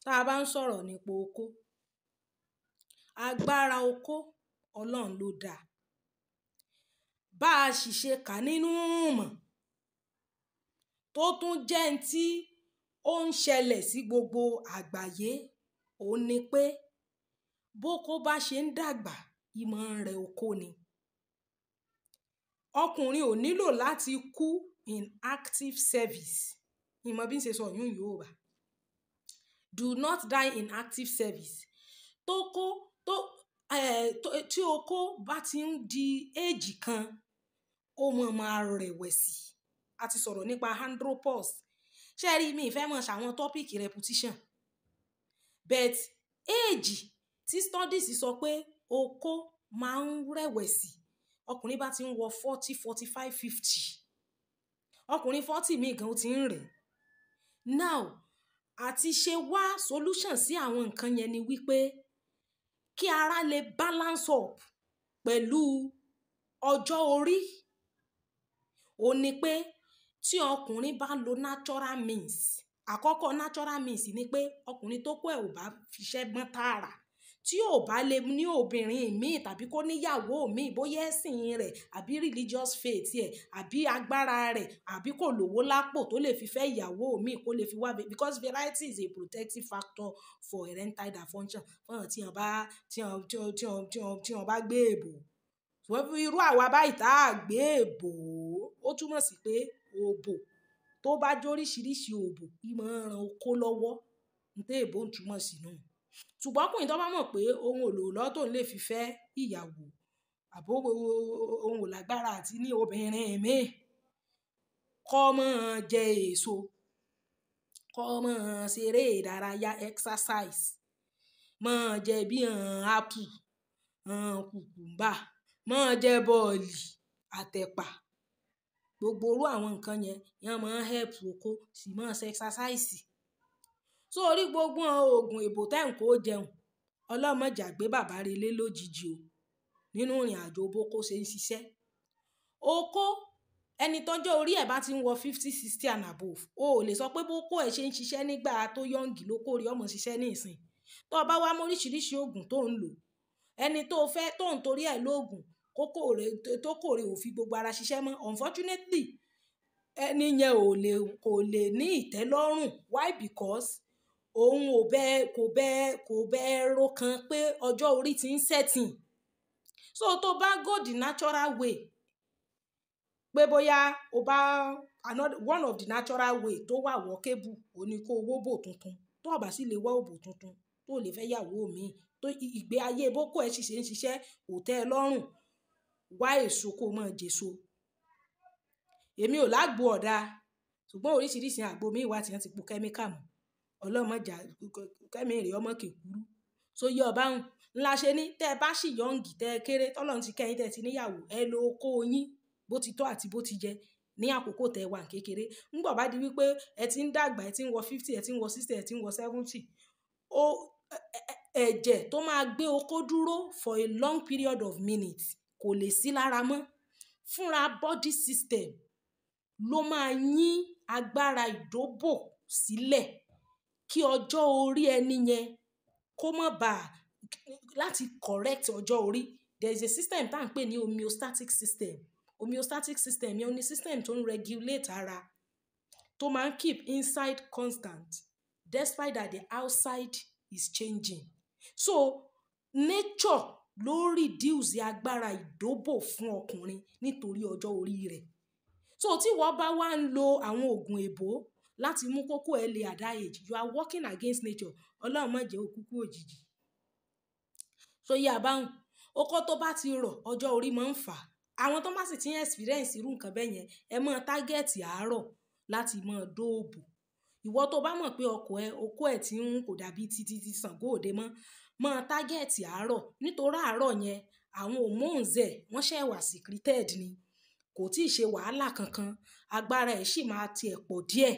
tá a bá ń sọ̀rọ̀ nípa okó, agbára okó Ọlọ́run ló dá. Bá a sì ṣe kà nínú ìmọ̀ tó tún jẹ́ ń tí ó ń ṣẹlẹ̀ sí gbogbo àgbáyé, òun ni pé bókó bá ṣe ń dàgbà ìmọ̀ rẹ̀ okó ni. Ọkùnrin ò nílò láti kú in active service. Ìmọ̀ bí ń ṣe sọ yún Yorùbá. Do not die in active service. Tí okó bá ti ń di éèjì kan, ó máa rẹ̀wẹ̀sì. A ti sọ̀rọ̀ nípa andropause. Ṣé rí mi ìfẹ́ mọ̀ ṣàwọn tọ́pìkì repetition. But éèjì tí studies sọ pé okó máa ń rẹ̀wẹ̀sì, ọkùnrin bá ti ń wọ 40, 45, 50. Ọkùnrin 40 míì gan ó ti ń rẹ̀. Now, àti ṣe wá solution sí àwọn nǹkan yẹn ni wípé kí ara lè balance up pẹ̀lú ọjọ́ orí. Ó ní pé tí ọkùnrin bá lo natural means, àkọ́kọ́ natural means ni pé ọkùnrin tó kó ẹ̀ ò bá fiṣẹ́ gbọ́n tààrà, tí ò bá lè ní obìnrin míì tàbí kó níyàwó míì, bóyá ẹ̀sìn rẹ̀ àbí religious faith ẹ̀ àbí agbára rẹ̀ àbí kò lówó lápò tó lè fi fẹ́ ìyàwó míì kó lè fi wá, because variety is a protective factor for erectile dysfunction. Fún àwọn tí wọ́n bá gbé èbò. Wọ́n fi irú àwa báyìí tá a gbé èbò, ó túmọ̀ sí pé òbò tó bá jóríṣiríṣi òbò ìmọ̀ ràn okó lọ́wọ́. Ǹtẹ́ èbò ń túmọ̀ sí náà. Ṣùgbọ́n ọkùnrin tó bá mọ̀ pé òun ò lò lọ́tọ̀ lè fi fẹ́ ìyàwó àbó òun ò lágbára àti ní obìnrin míì, kọ́ mọ́ jẹ èso, kọ́ mọ́ ṣeré ìdárayá exercise, mọ́ jẹ bí apple, kùkùmbà, mọ́ jẹ bọ́ọ̀lì, àtẹ̀pà. Gbogbo irú àwọn nǹkan yẹn máa ń help okó, sì máa ṣe exercise. So orí gbogbo oògùn èbò tẹ́ ń kó jẹun, ọlọ́mọjà gbé bàbá relé lójijì o nínú ìrìn àjò bókó ṣe ń ṣiṣẹ́. Okó ẹni tọ́jọ́ orí ẹ̀ bá ti ń wọ 50, 60 and above, o ò lè sọ pé bókó ẹ̀ ṣe ń ṣiṣẹ́ nígbà tó yọ̀ǹgì ló kórè ọmọ ṣiṣẹ́ ní ìsìn. Tó bá wá mú oríṣiríṣi oògùn tó ń lò, ẹni tó fẹ́ tó ń torí ẹ̀ lóògùn kókó rẹ̀ tó kórè ò fi gbogbo ara ṣiṣẹ́ mọ́. Unfortunately, ẹni yẹn kò lè ní ìtẹ́lọ́rùn. Why? Because òun kò bẹ́ẹ̀ ro kan pé ọjọ́ orí ti ń setting. So tó bá go the natural way, pé bóyá one of the natural way tó wà workable ó ní kó owó bò tuntun. Tó bá sì lè wá òbò tuntun tó lè fẹ́ yàwó mi, tó ìgbé ayé bókó ẹ̀ sì ṣe ń ṣiṣẹ́ kò tẹ́ ẹ lọ́rùn, wá èso kó mọ́ jèso. Èmi ò lágbo ọ̀dà, ṣùgbọ́n oríṣiríṣi àgbo mi wà tí wọ́n ti po kẹ́míkà mọ́. Ọlọ́mọjà kẹ́mi rè ọmọ kèkúrú. So yọ ọba hùn ńlá ṣe ní tẹ́ ẹ bá sì yọ̀ǹgì tẹ́ ẹ kéré tọ́lọ́run ti kẹ́yìn tẹ́ ẹ ti níyàwó, ẹ lo okó yín bó ti tọ́ àti bó ti jẹ ní àkókò tẹ́ ẹ wà kékeré. Ńgbà bá di wípé ẹ ti ń dàgbà, ẹ ti ń wọ 50, ẹ ti ń wọ 60, ẹ ti ń wọ 70, ẹ̀jẹ̀ tó máa gbé okó dúró for a long period of minutes kò lè sí lára mọ́. Fúnra body system ló máa yín agbára ìdóbò sílẹ̀ kí ọjọ́ orí ẹni yẹn kó má bàa láti correct ọjọ́ orí. There is a system tá à ń pè ní homeostatic system. Homeostatic system yẹn ni system tó ń regulate ara, tó máa ń keep inside constant despite that the outside is changing. So nature ló reduce agbára ìdóbò fún ọkùnrin nítorí ọjọ́ orí rẹ̀. So tí wọ́n bá wá ń lo àwọn oògùn èbó láti mú kókó ẹ̀ lè at that age, you are working against nature. Ọlọ́run má jẹ́ òkúkú òjijì. So yí àbáhùn okó tó bá ti rọ̀ ọjọ́ orí máa ń fà. Àwọn tó bá sì ti ń experience irú nǹkan bẹ́ẹ̀ yẹn, ẹ mọ́ tágẹ́ẹ̀tì àárọ̀ láti mọ́ dóòbò. Ìwọ tó bá mọ̀ pé okó ẹ̀ tí ń kò dàbí ti Ṣàngó Òde mọ́ tágẹ́ẹ̀tì àárọ̀, nítorí àárọ̀ yẹn àwọn hormones ẹ̀ wọ́n ṣẹ̀ wà secreted ni, kò tí ì ṣe wàhálà kankan, agbára ẹ̀ sì máa tiẹ̀ pọ̀ díẹ̀.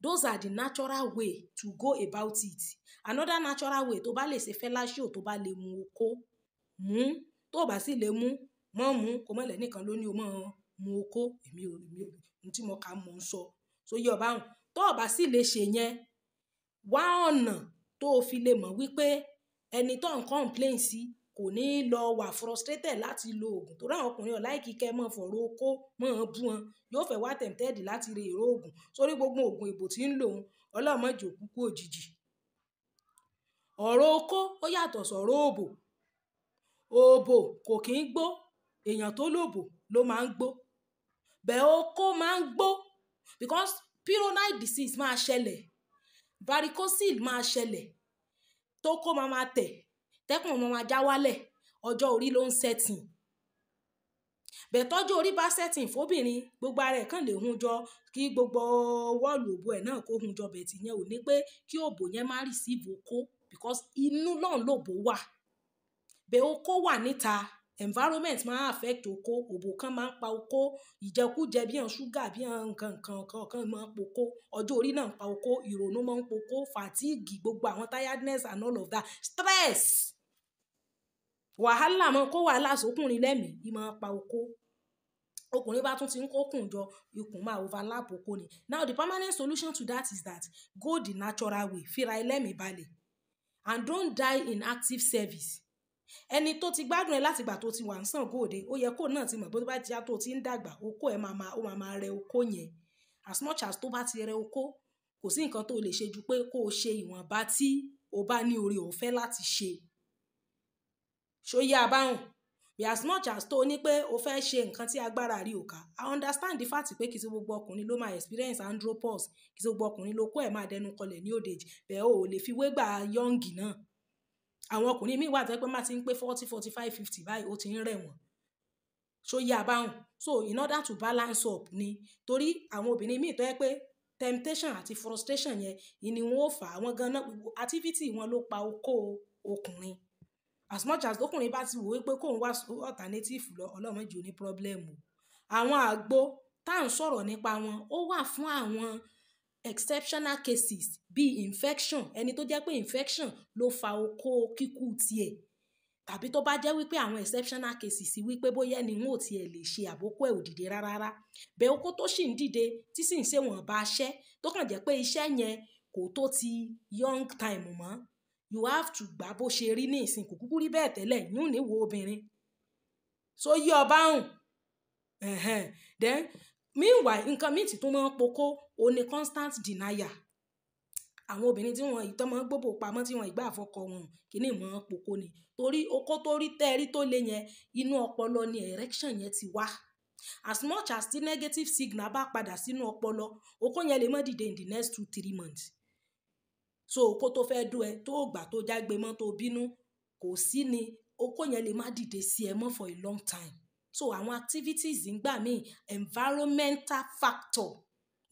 Those are the natural way to go about it. Another natural way tó bá lè ṣe fellatio tó bá lè mu okó, mú. Tó bá sì lè mú, mọ́ mú, kò mọ̀lẹ́ nìkan ló ní o mọ́ mu okó. Èmi ò tí mo kà mọ̀ ń sọ. So yí ọba hùn tó bá sì lè ṣe yẹn, wá ọ̀nà tó fi lè mọ̀ wípé ẹni tó ń complain sí kò ní lọ wà frustrated láti lo oògùn tó ráwọn ọkùnrin ọ̀láìkí kẹ́ mọ́ fọ̀rọ̀ okó mọ́ bú wọn yóò fẹ́ wá tempted láti re èrò oògùn sórí gbogbo oògùn ìbò tí ń lòun ọlọ́mọdé òkúkú òjijì. ọ̀rọ̀ okó ó yàtọ̀ sọ̀rọ̀ òbò. òbò kò kí ń gbó, èèyàn tó lòbò ló máa ń gbó, bẹ́ẹ̀ okó máa ń gbó because pyrrhonite disease máa ṣẹlẹ̀, varicocele máa ṣẹlẹ̀, tó kó máa tẹ̀, tẹ́kùn máa já wálẹ̀, ọjọ́ orí ló ń setting. bẹ́ẹ̀ tọ́jú orí bá setting fóbìnrin gbogbo ara ẹ̀ kàn lè hun jọ kí gbogbo wọ́ọ̀lù òbò ẹ̀ náà kó hun jọ, bẹ́ẹ̀ tí yẹn ò ní pé kí òbò yẹn má receive okó because inú náà lòbò wà. bẹ́ẹ̀ okó wà níta, environment máa affect okó, òbò kan máa ń pa okó, ìjẹkújẹ bí hàn ṣúgà bí hàn nǹkan máa ń pokó, ọjọ́ orí náà ń pa okó, ìrònú máa ń pokó, fatigue, gbogbo àwọn tiredness and all of that, stress, wàhálà máa kó wàhálà sókùnrin lẹ́mìí ì máa pa okó. ọkùnrin bá tún ti ń kókùn jọ ikùn máa overlap okó ni. Now the permanent solution to that is that go the natural way, fira ẹlẹ́mìí balẹ̀ and don't die in active service. ẹni tó ti gbádùn ẹ láti gbà tó ti wà ń sàn góòde ó yẹ kó náà ti mọ̀ bó bá ti yá tó ti ń dàgbà okó ẹ máa rẹ okó yẹn. As much as tó bá ti rẹ okó kò sí nǹkan tó lè ṣe ju pé kó o ṣe ìwọ̀nba tí o bá ní oore ọ̀fẹ́ láti ṣe. ṣóyè abáhùn bí as much as tó ní pé o fẹ́ ṣe nǹkan tí agbára rí ò ká. I understand the fact pé kìí ṣe gbogbo ọkùnrin ló máa experience andropause, kìí ṣe gbogbo ọkùnrin ló kó ẹ̀ máa dẹnu kọlẹ̀ ní old age, bẹ́ẹ̀ o ò lè fi wégbà yọ́ǹgì náà. àwọn ọkùnrin míì wà tó pé má ti ń pé 40, 45, 50 báyìí ó ti ń rẹ̀ wọ́n. ṣóyè abáhùn so in order to balance up ni torí àwọn obìnrin míì tó yẹ pé temptation àti frustration yẹn ni wọn ò fà àwọn ganan activity wọn ló pa okó ọkùnrin. As much as ọkùnrin bá ti wò wípé kóun wá alternative lọ ọlọ́mọ jù ní problem o. àwọn àgbo tá à ń sọ̀rọ̀ nípa wọn ó wà fún àwọn exceptional cases bíi infection, ẹni tó jẹ́ pé infection ló fa okó kíkú tiẹ̀, tàbí tó bá jẹ́ wípé àwọn exceptional cases wípé bóyá ẹni wọn ò tiẹ̀ lè ṣe àbókù ẹ̀ ò dìde rárá, bẹ́ẹ̀ okó tó sì ń dìde tí sì ń ṣe wọ́n bá ṣẹ́ tó kàn jẹ́ pé iṣẹ́ yẹn kò tó ti young time mọ́, you have to gbà bó ṣe rí ní ìsìn kò kúkú rí bẹ́ẹ̀ tẹ́lẹ̀ yún ní wo obìnrin so yí ọba hùn. Then meanwhile nǹkan míì tí tó máa ń pokó o ní constant denial. àwọn obìnrin tí wọ́n ìtọ́ máa ń gbóbò pamọ́ tí wọ́n ìgbà àfọkọ wọn kìíní máa ń pokó ni torí okó tó rí tẹ́ẹ̀rí tó lé yẹn inú ọpọlọ ni erection yẹn ti wá. As much as the negative signal bá padà sínú ọpọlọ okó yẹn lè má dìde in the next 2-3 months. so okó tó fẹ́ dún ẹ tó gbà tó jágbe mọ́ tó bínú kò sí ni okó yẹn lè má dìde sí ẹ mọ́ for a long time. so àwọn activities ńgbà míì environmental factor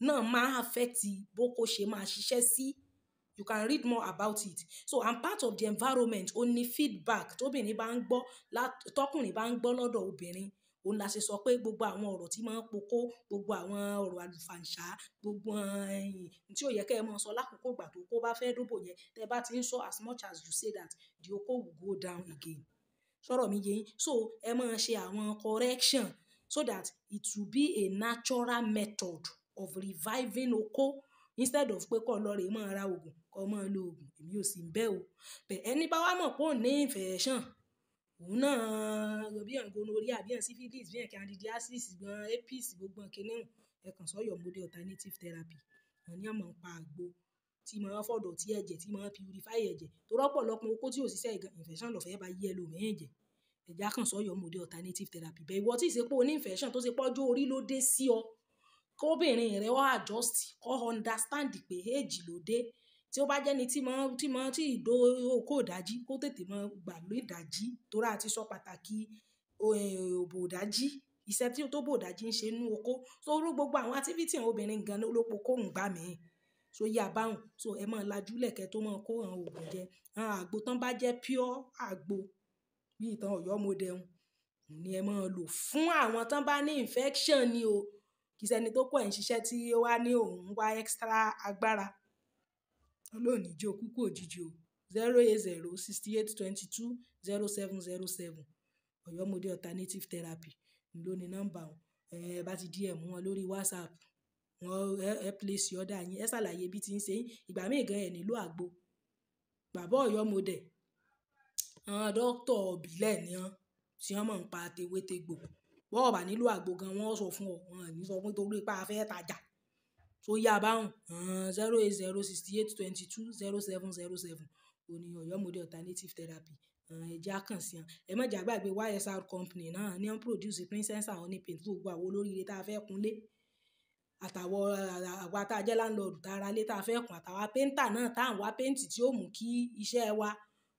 náà máa affect bókó ṣe máa ṣiṣẹ́ sí. You can read more about it. So I'm part of the environment ó ní feedback tóbìnrin bá ń gbọ́ tọkùnrin bá ń gbọ́ lọ́dọ̀ obìnrin òun la ṣe sọ pé gbogbo àwọn ọ̀rọ̀ tí máa ń pokó gbogbo àwọn ọ̀rọ̀ àlùfàǹṣá gbogbo tí ò yẹ kẹ́ ẹ máa sọ lákòókò ìgbà tó kó bá fẹ́ dóbò yẹn tẹ́ bá ti ń sọ as much as you say that the okó will go down again. sọ̀rọ̀ mi yé yín so ẹ máa ṣe àwọn correction so that it will be a natural method of reviving okó instead of pé kọ́ lọ rè máa ra oògùn kọ́ máa lo oògùn èmi ò sì ń bẹ́ o. bẹ́ẹ̀ ẹni bá wá mọ̀ pé ò ní infection òun náà bí hàn gonorrhea bí hàn syphilis bí hàn candidiasis gan herpes gbogbo kìnìún ẹ kàn sọ your model alternative therapy wọn ní àmọ́ ń pa àgbo tí máa fọ̀dọ̀ tí ẹ̀jẹ̀ tí máa purify ẹ̀jẹ̀ tó rọ́pọ̀lọpọ̀ okó tí ò ṣiṣẹ́ infection lọ́fẹ̀ẹ́ bá yí ẹ lò mẹ́rin ẹ̀jẹ̀ ẹ̀jẹ̀ kàn sọ your model alternative therapy. bẹ́ẹ̀ ìwọ tí ì ṣe pé o ní infection tó ṣe pọ́jú orí ló dé sí ọ kóbìnrin rẹ wá adjust kó understand pé age ló dé tí ó bá jẹ́ni tí ìdó okó ìdájí kó tètè mọ gbà ló ìdájí tó rà ti sọ pàtàkì òbò ìdájí iṣẹ́ tí tó bò ìdájí ń ṣe nú okó so orú gbogbo àwọn activity àwọn obìnrin gan ló pokó ń gbà mí so yí abáhùn so ẹ máa lajú lẹ̀kẹ́ tó máa kó àwọn oògùn jẹ àwọn àgbo tán bá jẹ́ pure àgbo bí ìtàn Ọ̀yọ́ modern ni ẹ máa lò fún àwọn tán bá ní infection ni o kì í ṣẹni tó kọ́ ẹ̀ ń ṣiṣẹ́ tí ó wá ní òun wá extra agbára olóòní jẹ́ òkúkú òjijì o 08068220707 Ọ̀yọ́ model alternative therapy ló ní nọ́mbà wọn ẹ bá ti DM wọn lórí WhatsApp wọn ẹ place order yín ẹ ṣàlàyé bí ti ń ṣe yín ìgbà míì gan ẹ nílò àgbo bàbá Ọ̀yọ́ model àwọn dókítà ìbílẹ̀ ni wọ́n tí wọ́n mọ̀ ń pa tewétegbò bọ́ọ̀ bá nílò àgbo gan wọ́n sọ fún ọ wọn ní sọ fún torí pé a fẹ́ tajà tó yá báhùn 08068220707 òní Ọ̀yọ́ model alternative therapy ẹ̀jẹ̀ àkàn sí wọn ẹ má jà gbàgbé YSR company náà ní wọ́n produce princess and honey paint gbogbo àwọn olóríire tá a fẹ́ kunlé àtàwọn àwa tá a jẹ́ landlord tá a ra lé tá a fẹ́ kun àtàwọn painter náà tá à ń wá paint tí ó mú kí iṣẹ́ wa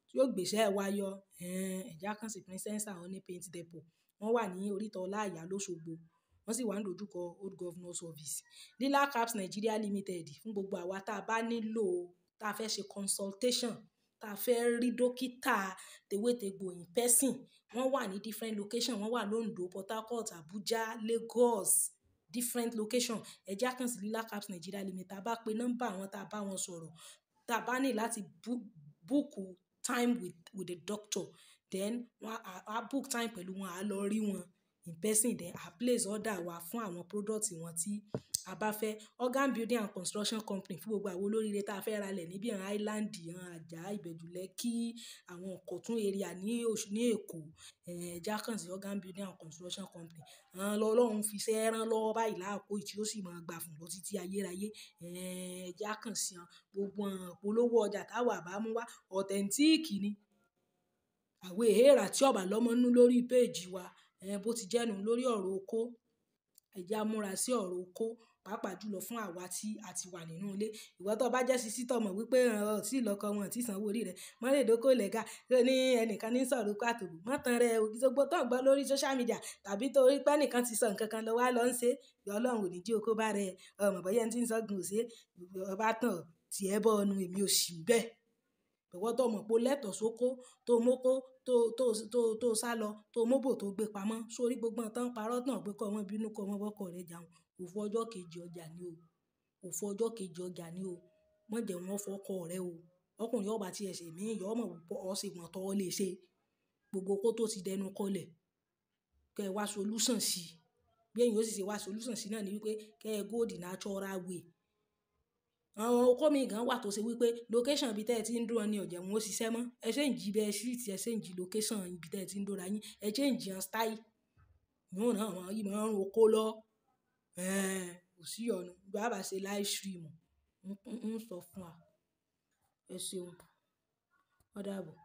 tí ó gbèsè wa yọ ẹ̀jẹ̀ àkàn sí princess and honey paint depot wọ́n wà ní oríta Ọláìyá lóṣogbo wọ́n sì wà ń dojúkọ old governors office Lila Caps Nigeria Limited fún gbogbo àwa tá a bá nílò tá a fẹ́ ṣe consultation tá a fẹ́ rí dókítà tewétegbò in person wọ́n wà ní different location wọ́n wà l'Ondo Port Harcourt Abuja Lagos different location ẹ̀jẹ̀ àkàn sí Lila Caps Nigeria Limited tá a bá pe nọ́mbà wọn tá a bá wọn sọ̀rọ̀ tá a bá ní láti book time with the doctor then a book time pẹ̀lú wọn a lọ rí wọn in person then a place order wa fún àwọn product wọn tí a bá fẹ́ organ building and construction company fún gbogbo àwọn olóríire tá a fẹ́ ralẹ̀ níbi àwọn island Àjà Ìbẹ̀jú Lẹ́kì àwọn Ìkọ̀tún area ní Èkó ẹ̀jẹ̀ àkàn sí organ building and construction company lọ́lọ́run fi ṣẹ́ rán lọ́wọ́ báyìí láàkó tí ó sì máa gbà fún lọ títí ayérayé ẹ̀jẹ̀ àkàn sí gbogbo polówó ọjà táwa bá mú wá authentic ni àwọn èèrà tí ọba lọ́mọ nú lórí péèjì wa bó ti jẹ́nu lórí ọ̀rọ̀ oko ẹ̀jẹ̀ amúra sí ọ̀rọ̀ oko pàápàá jùlọ fún àwa tí a ti wà nínú ilé ìwọ tó bá jẹ́ sisi tọmọ wípé tí ìlọkọ wọn tí sanwó orí rẹ mọ́rèdókò lẹ́gà ní ẹnìkan ní sọ̀rọ̀ pàtó mọ́tàn rẹ gbogbo tó ń gbọ́ lórí social media tàbí torí pé ẹnìkan ti sọ nǹkan kan lọ wá lọ ń ṣe Ọlọ́run ò ní jí okó bá rẹ ọmọ bọ́yá tí ń sọ́gun ò ṣe ọba tán tiẹ̀ bọ́ ọnu èmi ò sì bẹ́ẹ̀ ìwọ tó mọ̀ pé lẹ́tọ̀ọ́ sóko tó mókó tó sá lọ tó móbò tó gbé pamọ́ sórí gbogbo tán parọ́ tán pé kọ́ ọmọ bínú kọ́ ọmọ bọ́kọ̀ rẹ̀ jàun òfò ọjọ́ kejì ọjà ni o òfò ọjọ́ kejì ọjà ni o mọ̀ jẹ́ wọn fọkọ rẹ o ọkùnrin ọba tí ẹsẹ̀ mí yọ ọmọ ọ̀sẹ̀ wọn tọ́ lè ṣe gbogbo kó tó ti dẹnu kọlẹ̀ kẹ́ ẹ wá solution sí bí èyí ó sì ṣe wá solution sí náà ni wípé kẹ́ ẹ go the natural way àwọn okó mi gan wà tó ṣe wípé location ibi tẹ́ ẹ ti ń dúró ní ọ̀jẹ̀ wọn ó ṣiṣẹ́ mọ́ ẹ ṣe ń jí bẹ́ẹ̀ street ẹ ṣe ń jí location ibi tẹ́ ẹ ti ń dúró yín ẹ ṣe ń jí style yóò náà wọn yìí máa ń ro okó lọ kò sí ọ̀nà bàbá ṣe live stream ń sọ fún wa ẹ ṣeun ó dàbọ̀.